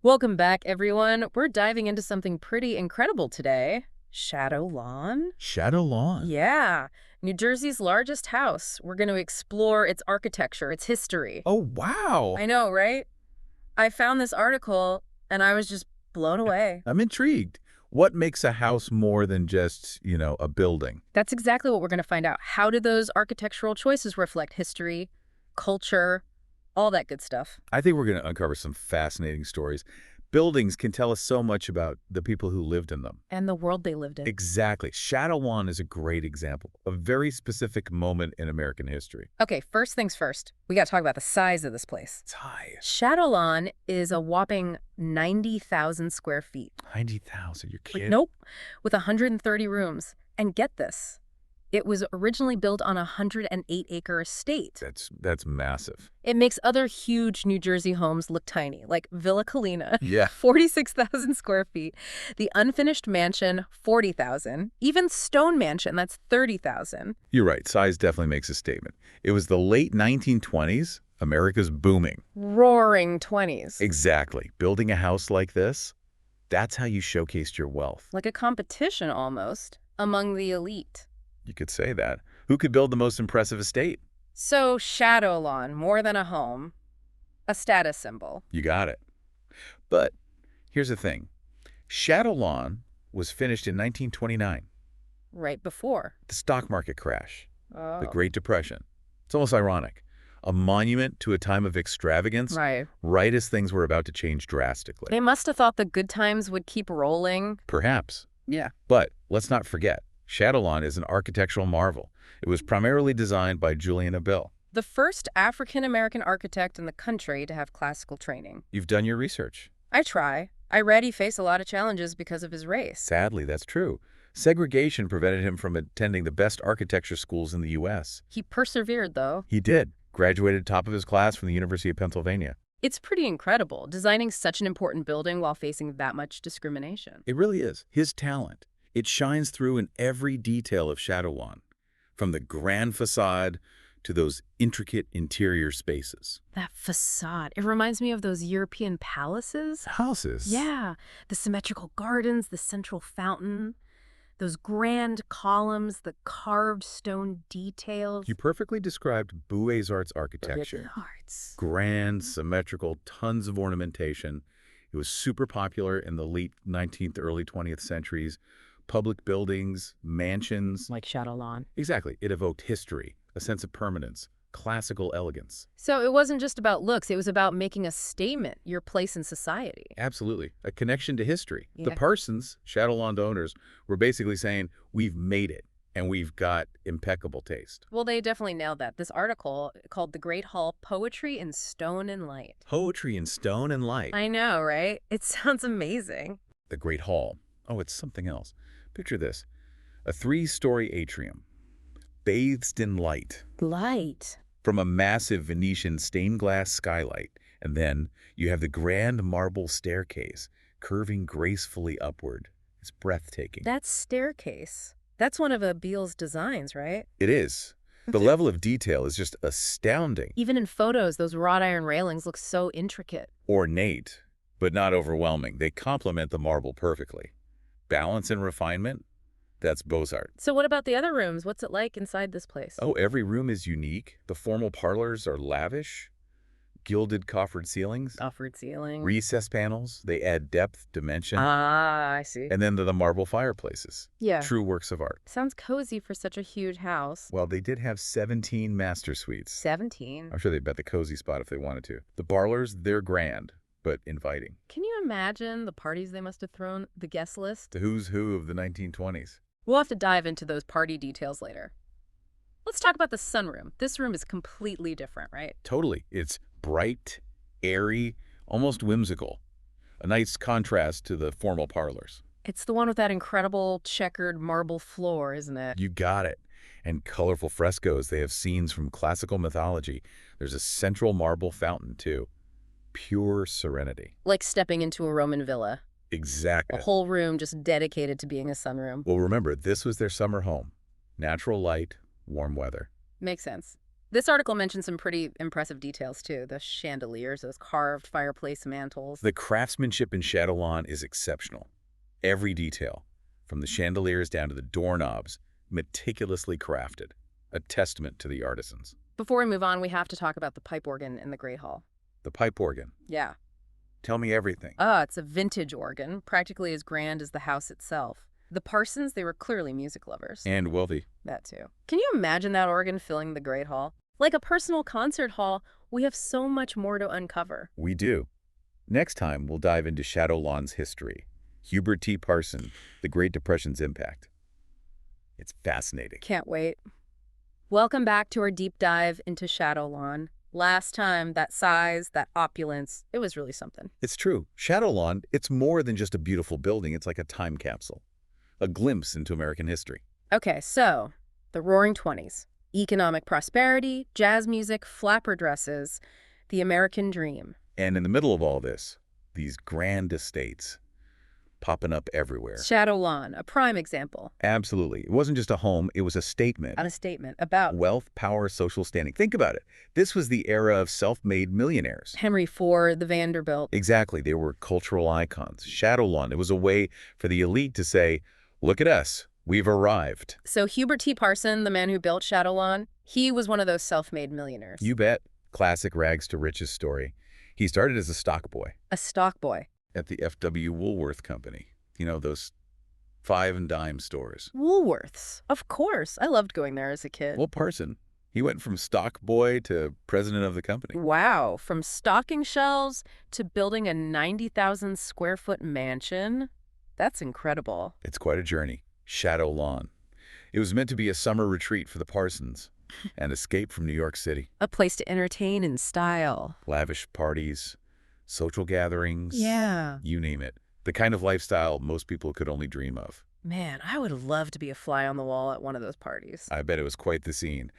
Welcome back, everyone. We're diving into something pretty incredible today. Shadow Lawn? Shadow Lawn. Yeah, New Jersey's largest house. We're going to explore its architecture, its history. Oh, wow. I know, right? I found this article and I was just blown away. I'm intrigued. What makes a house more than just, a building? That's exactly what we're going to find out. How do those architectural choices reflect history, culture, all that good stuff? I think we're going to uncover some fascinating stories. Buildings can tell us so much about the people who lived in them. And the world they lived in. Exactly. Shadow Lawn is a great example, a very specific moment in American history. Okay, first things first. We got to talk about the size of this place. It's high. Shadow Lawn is a whopping 90,000 square feet. 90,000. You're kidding? Nope, with 130 rooms. And get this, it was originally built on a 108-acre estate. That's massive. It makes other huge New Jersey homes look tiny, like Villa Colina, Yeah. 46,000 square feet. The unfinished mansion, 40,000. Even Stone Mansion, that's 30,000. You're right. Size definitely makes a statement. It was the late 1920s. America's booming. Roaring 20s. Exactly. Building a house like this, that's how you showcased your wealth. Like a competition almost among the elite. You could say that. Who could build the most impressive estate? So Shadow Lawn, more than a home, a status symbol. You got it. But here's the thing. Shadow Lawn was finished in 1929, Right before. the stock market crash, Oh. the Great Depression. It's almost ironic. A monument to a time of extravagance, Right. right as things were about to change drastically. They must have thought the good times would keep rolling. Perhaps. Yeah. But let's not forget, Shadow Lawn is an architectural marvel. It was primarily designed by Julian Abel. The first African-American architect in the country to have classical training. You've done your research. I try. I read he faced a lot of challenges because of his race. Sadly, that's true. Segregation prevented him from attending the best architecture schools in the U.S. He persevered, though. He did. Graduated top of his class from the University of Pennsylvania. It's pretty incredible, designing such an important building while facing that much discrimination. It really is. His talent. It shines through in every detail of Shadow Lawn, from the grand facade to those intricate interior spaces. That facade, it reminds me of those European palaces. Houses. Yeah, the symmetrical gardens, the central fountain, those grand columns, the carved stone details. You perfectly described Beaux-Arts architecture. Arts. Grand, symmetrical, tons of ornamentation. It was super popular in the late 19th, early 20th centuries. Public buildings, mansions. Like Shadow Lawn. Exactly. It evoked history, a sense of permanence, classical elegance. So it wasn't just about looks, it was about making a statement, your place in society. Absolutely. A connection to history. The Yeah. Parsons, Shadow Lawn owners, were basically saying, we've made it, and we've got impeccable taste. Well, they definitely nailed that. This article called The Great Hall, Poetry in Stone and Light. Poetry in stone and light. I know, right? It sounds amazing. The Great Hall. Oh, it's something else. Picture this. A 3-story atrium, bathed in light, Light. from a massive Venetian stained glass skylight. And then you have the grand marble staircase, curving gracefully upward. It's breathtaking. That staircase. That's one of Abiel's designs, right? It is. The level of detail is just astounding. Even in photos, those wrought iron railings look so intricate. Ornate, but not overwhelming. They complement the marble perfectly. Balance and refinement, that's Beaux-Arts. So what about the other rooms? What's it like inside this place? Oh, every room is unique. The formal parlors are lavish. Gilded coffered ceilings. Offered ceiling. Recess panels, they add depth, dimension. Ah, I see. And then the marble fireplaces. Yeah. True works of art. Sounds cozy for such a huge house. Well, they did have 17 master suites. 17. I'm sure they'd bet the cozy spot if they wanted to. The parlors, they're grand, but inviting. Can you imagine the parties they must have thrown? The guest list? The who's who of the 1920s. We'll have to dive into those party details later. Let's talk about the sunroom. This room is completely different, right? Totally. It's bright, airy, almost whimsical. A nice contrast to the formal parlors. It's the one with that incredible checkered marble floor, isn't it? You got it. And colorful frescoes. They have scenes from classical mythology. There's a central marble fountain, too. Pure serenity. Like stepping into a Roman villa. Exactly. A whole room just dedicated to being a sunroom. Well, remember, this was their summer home. Natural light, warm weather. Makes sense. This article mentions some pretty impressive details, too. The chandeliers, those carved fireplace mantels. The craftsmanship in Chateau Lawn is exceptional. Every detail, from the chandeliers down to the doorknobs, meticulously crafted. A testament to the artisans. Before we move on, we have to talk about the pipe organ in the Great Hall. The pipe organ. Yeah. Tell me everything. It's a vintage organ, practically as grand as the house itself. The Parsons, they were clearly music lovers. And wealthy. That too. Can you imagine that organ filling the Great Hall? Like a personal concert hall, we have so much more to uncover. We do. Next time, we'll dive into Chateau Lawn's history. Hubert T. Parson, the Great Depression's impact. It's fascinating. Can't wait. Welcome back to our deep dive into Chateau Lawn. Last time, that size, that opulence, it was really something. It's true. Chateau Lawn, it's more than just a beautiful building. It's like a time capsule. A glimpse into American history. Okay, so, the Roaring '20s. Economic prosperity, jazz music, flapper dresses, the American dream. And in the middle of all this, these grand estates popping up everywhere. Chateau Lawn, a prime example. Absolutely. It wasn't just a home, it was a statement. And a statement about Wealth, power, social standing. Think about it. This was the era of self-made millionaires. Henry Ford, the Vanderbilt. Exactly. They were cultural icons. Chateau Lawn, it was a way for the elite to say, look at us. We've arrived. So Hubert T. Parson, the man who built Chateau Lawn, he was one of those self-made millionaires. You bet. Classic rags to riches story. He started as a stock boy A stock boy. at the F.W. Woolworth Company. You know, those 5 and dime stores. Woolworths. Of course. I loved going there as a kid. Well, Parson, he went from stock boy to president of the company. Wow. From stocking shelves to building a 90,000 square foot mansion. That's incredible. It's quite a journey. Chateau Lawn. It was meant to be a summer retreat for the Parsons, an escape from New York City. A place to entertain in style. Lavish parties, social gatherings. Yeah. You name it. The kind of lifestyle most people could only dream of. Man, I would love to be a fly on the wall at one of those parties. I bet it was quite the scene.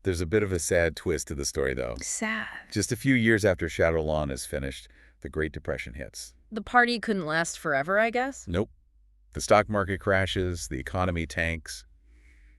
There's a bit of a sad twist to the story, though. Sad. Just a few years after Chateau Lawn is finished, the Great Depression hits. The party couldn't last forever, I guess? Nope. The stock market crashes, the economy tanks.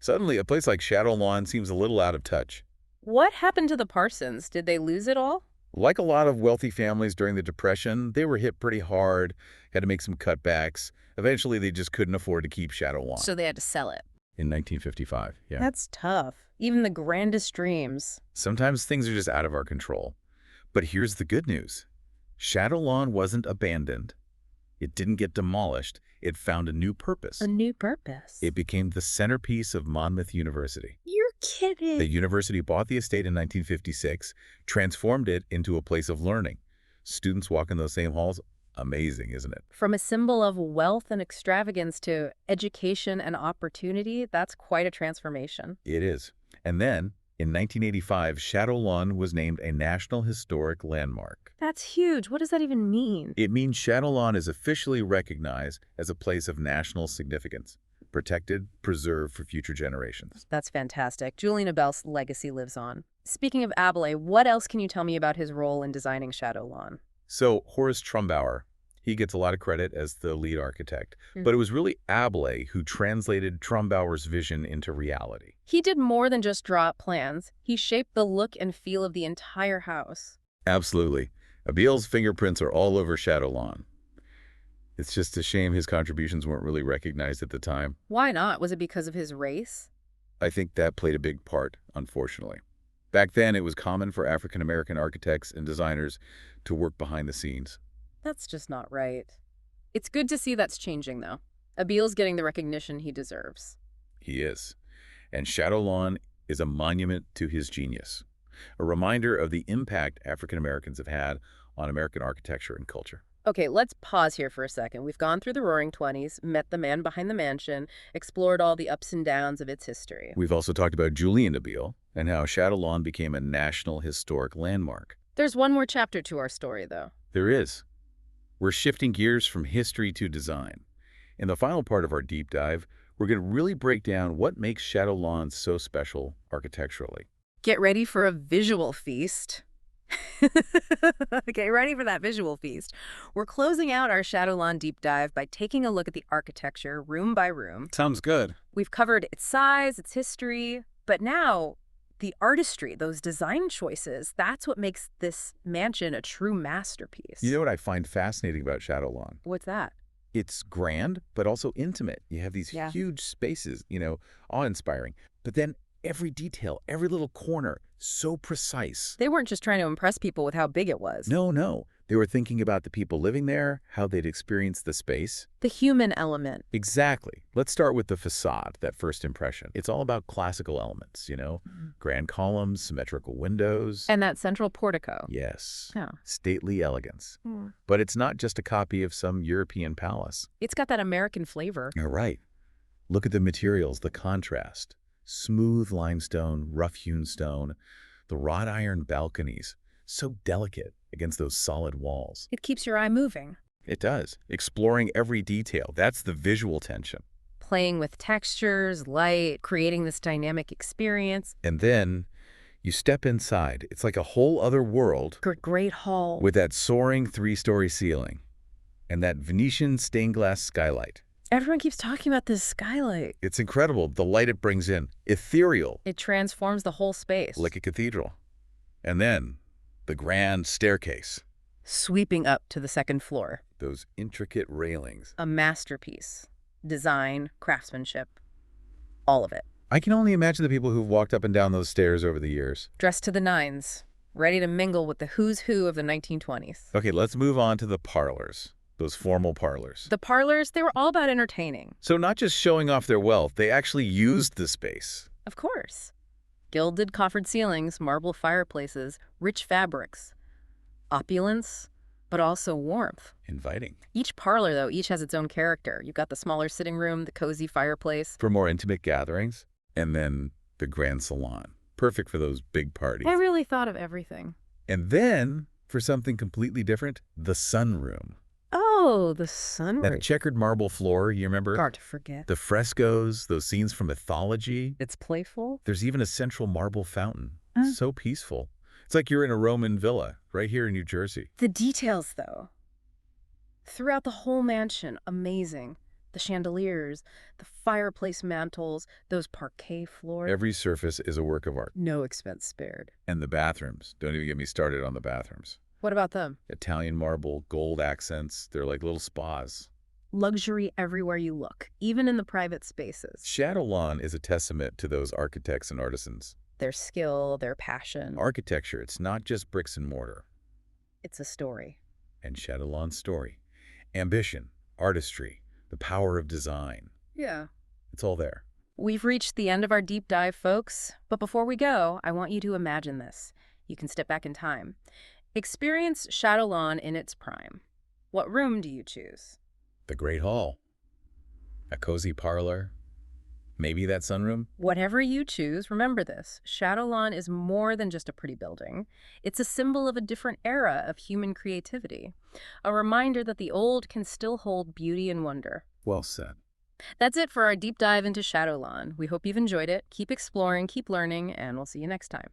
Suddenly, a place like Chateau Lawn seems a little out of touch. What happened to the Parsons? Did they lose it all? Like a lot of wealthy families during the Depression, they were hit pretty hard, had to make some cutbacks. Eventually, they just couldn't afford to keep Chateau Lawn. So they had to sell it. In 1955, yeah. That's tough. Even the grandest dreams. Sometimes things are just out of our control. But here's the good news. Chateau Lawn wasn't abandoned. It didn't get demolished. It found a new purpose. A new purpose. It became the centerpiece of Monmouth University. You're kidding. The university bought the estate in 1956, transformed it into a place of learning. Students walk in those same halls. Amazing, isn't it? From a symbol of wealth and extravagance to education and opportunity, that's quite a transformation. It is. And then, in 1985, Chateau Lawn was named a National Historic Landmark. That's huge. What does that even mean? It means Chateau Lawn is officially recognized as a place of national significance, protected, preserved for future generations. That's fantastic. Julian Abel's legacy lives on. Speaking of Abele, what else can you tell me about his role in designing Chateau Lawn? So, Horace Trumbauer, he gets a lot of credit as the lead architect, but it was really Abele who translated Trumbauer's vision into reality. He did more than just draw up plans. He shaped the look and feel of the entire house. Absolutely. Abele's fingerprints are all over Chateau Lawn. It's just a shame his contributions weren't really recognized at the time. Why not? Was it because of his race? I think that played a big part, unfortunately. Back then, it was common for African-American architects and designers to work behind the scenes. That's just not right. It's good to see that's changing, though. Abele's getting the recognition he deserves. He is. And Chateau Lawn is a monument to his genius, a reminder of the impact African-Americans have had on American architecture and culture. Okay, let's pause here for a second. We've gone through the Roaring '20s, met the man behind the mansion, explored all the ups and downs of its history. We've also talked about Julian Abele and how Chateau Lawn became a National Historic Landmark. There's one more chapter to our story, though. There is. We're shifting gears from history to design. In the final part of our deep dive, we're going to really break down what makes Chateau Lawn so special architecturally. Get ready for a visual feast. Get ready for that visual feast. We're closing out our Chateau Lawn deep dive by taking a look at the architecture room by room. Sounds good. We've covered its size, its history, but now The artistry, those design choices, that's what makes this mansion a true masterpiece. You know what I find fascinating about Shadowlawn? What's that? It's grand, but also intimate. You have these Yeah. huge spaces, awe-inspiring. But then every detail, every little corner, so precise. They weren't just trying to impress people with how big it was. No, no. They were thinking about the people living there, how they'd experience the space. The human element. Exactly. Let's start with the facade, that first impression. It's all about classical elements, grand columns, symmetrical windows. And that central portico. Yes. Yeah. Stately elegance. But it's not just a copy of some European palace. It's got that American flavor. You're right. Look at the materials, the contrast. Smooth limestone, rough-hewn stone, the wrought iron balconies, so delicate against those solid walls. It keeps your eye moving. It does. Exploring every detail. That's the visual tension. Playing with textures, light, creating this dynamic experience. And then you step inside. It's like a whole other world Great hall. with that soaring 3-story ceiling and that Venetian stained glass skylight. Everyone keeps talking about this skylight. It's incredible, the light it brings in. Ethereal, It transforms the whole space. like a cathedral. And then the grand staircase. Sweeping up to the second floor. Those intricate railings. A masterpiece. Design, craftsmanship, all of it. I can only imagine the people who've walked up and down those stairs over the years. Dressed to the nines, ready to mingle with the who's who of the 1920s. Okay, let's move on to the parlors. Those formal parlors. The parlors, they were all about entertaining. So not just showing off their wealth, they actually used the space. Of course. Gilded coffered ceilings, marble fireplaces, rich fabrics. Opulence, but also warmth. Inviting. Each parlor, though, each has its own character. You've got the smaller sitting room, the cozy fireplace. For more intimate gatherings. And then the grand salon. Perfect for those big parties. I really thought of everything. And then, for something completely different, the sunroom. Oh, the sunroom. That checkered marble floor, you remember? Hard to forget. The frescoes, those scenes from mythology. It's playful. There's even a central marble fountain. Mm. So peaceful. It's like you're in a Roman villa, right here in New Jersey. The details, though. Throughout the whole mansion, amazing. The chandeliers, the fireplace mantels, those parquet floors. Every surface is a work of art. No expense spared. And the bathrooms. Don't even get me started on the bathrooms. What about them? Italian marble, gold accents. They're like little spas. Luxury everywhere you look, even in the private spaces. Shadowlawn is a testament to those architects and artisans. Their skill, their passion. Architecture, it's not just bricks and mortar. It's a story. And Shadowlawn's story. Ambition, artistry, the power of design. Yeah. It's all there. We've reached the end of our deep dive, folks. But before we go, I want you to imagine this. You can step back in time. Experience Shadowlawn in its prime. What room do you choose? The Great Hall. A cozy parlor. Maybe that sunroom. Whatever you choose, remember this. Shadowlawn is more than just a pretty building. It's a symbol of a different era of human creativity. A reminder that the old can still hold beauty and wonder. Well said. That's it for our deep dive into Shadowlawn. We hope you've enjoyed it. Keep exploring, keep learning, and we'll see you next time.